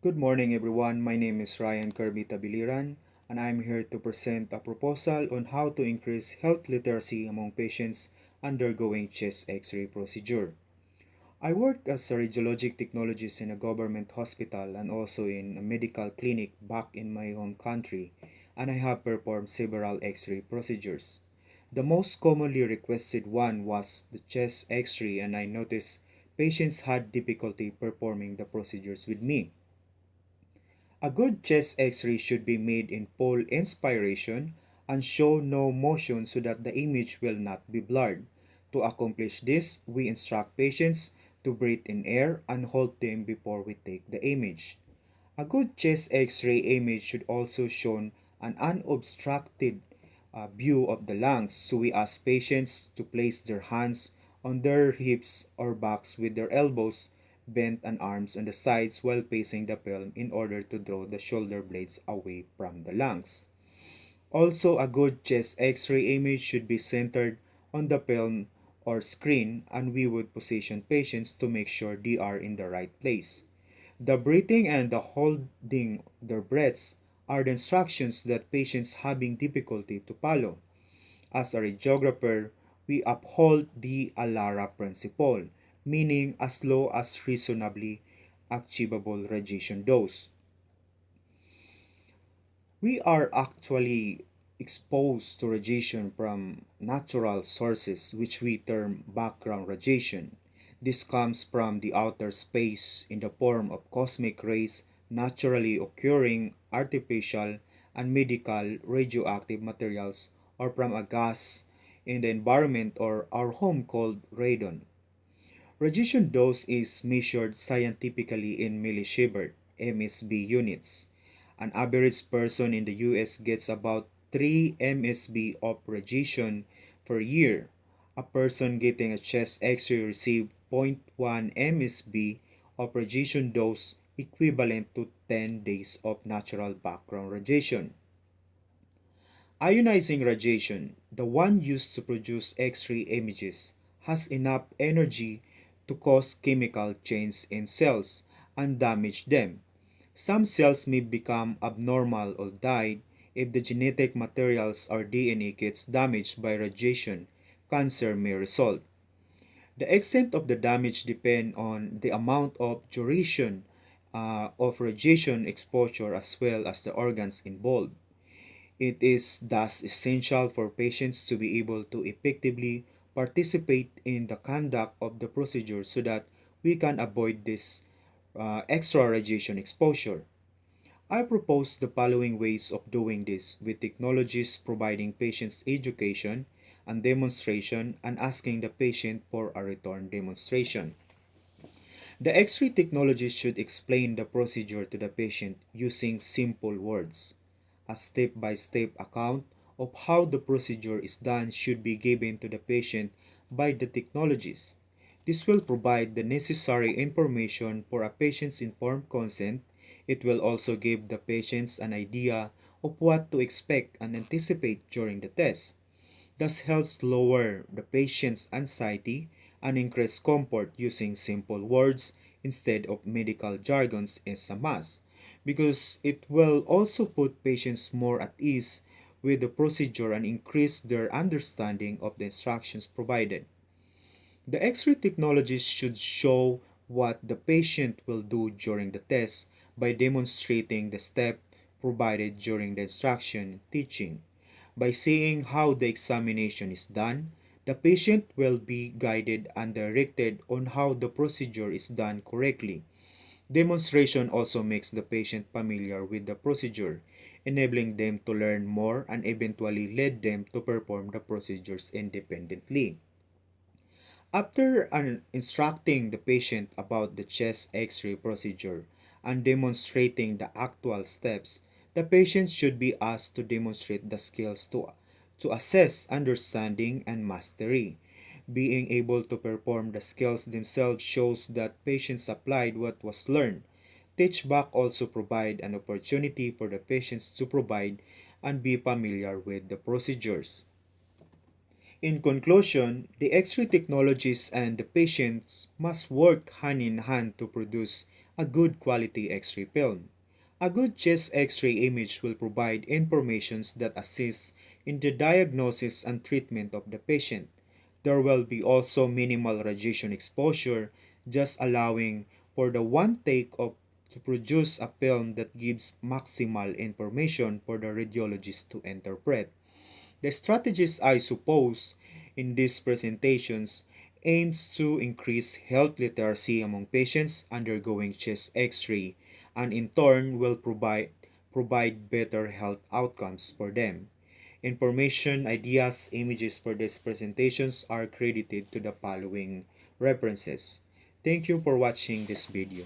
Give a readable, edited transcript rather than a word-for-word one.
Good morning, everyone. My name is Ryan Kirby Tabiliran, and I'm here to present a proposal on how to increase health literacy among patients undergoing chest X-ray procedure. I work as a radiologic technologist in a government hospital and also in a medical clinic back in my home country, and I have performed several X-ray procedures. The most commonly requested one was the chest X-ray, and I noticed patients had difficulty performing the procedures with me. A good chest X-ray should be made in full inspiration and show no motion so that the image will not be blurred. To accomplish this, we instruct patients to breathe in air and hold them before we take the image. A good chest X-ray image should also show an unobstructed view of the lungs, so we ask patients to place their hands on their hips or backs with their elbows bent and arms on the sides while facing the film in order to draw the shoulder blades away from the lungs. Also, a good chest X-ray image should be centered on the film or screen, and we would position patients to make sure they are in the right place. The breathing and the holding their breaths are the instructions that patients having difficulty to follow. As a radiographer, we uphold the ALARA principle, meaning as low as reasonably achievable radiation dose. We are actually exposed to radiation from natural sources, which we term background radiation. This comes from the outer space in the form of cosmic rays, naturally occurring artificial and medical radioactive materials, or from a gas in the environment or our home called radon. Radiation dose is measured scientifically in millisievert (MSB) units. An average person in the US gets about 3 MSB of radiation per year. A person getting a chest X-ray receives zero point 0.1 MSB of radiation dose, equivalent to 10 days of natural background radiation. Ionizing radiation, the one used to produce X-ray images, has enough energy to cause chemical change in cells and damage them. Some cells may become abnormal or die if the genetic materials or DNA gets damaged by radiation. Cancer may result. The extent of the damage depends on the amount of duration of radiation exposure as well as the organs involved. It is thus essential for patients to be able to effectively participate in the conduct of the procedure so that we can avoid this extra radiation exposure. I propose the following ways of doing this, with technologies providing patients education and demonstration and asking the patient for a return demonstration. The X-ray technology should explain the procedure to the patient using simple words. A step-by-step account of how the procedure is done should be given to the patient by the technologist. This will provide the necessary information for a patient's informed consent. It will also give the patients an idea of what to expect and anticipate during the test. Thus helps lower the patient's anxiety and increase comfort. Using simple words instead of medical jargons is a must, because it will also put patients more at ease with the procedure and increase their understanding of the instructions provided. The X-ray technology should show what the patient will do during the test by demonstrating the step provided during the instruction teaching. By seeing how the examination is done, the patient will be guided and directed on how the procedure is done correctly. Demonstration also makes the patient familiar with the procedure, enabling them to learn more and eventually lead them to perform the procedures independently. After instructing the patient about the chest X-ray procedure and demonstrating the actual steps, the patient should be asked to demonstrate the skills to assess understanding and mastery. Being able to perform the skills themselves shows that patients applied what was learned. Teachback also provide an opportunity for the patients to provide and be familiar with the procedures. In conclusion, the X-ray technologies and the patients must work hand in hand to produce a good quality X-ray film. A good chest X-ray image will provide information that assist in the diagnosis and treatment of the patient. There will be also minimal radiation exposure, just allowing for the one take of to produce a film that gives maximal information for the radiologist to interpret. The strategies I suppose in these presentations aims to increase health literacy among patients undergoing chest X-ray and in turn will provide better health outcomes for them. Information, ideas, images for these presentations are credited to the following references. Thank you for watching this video.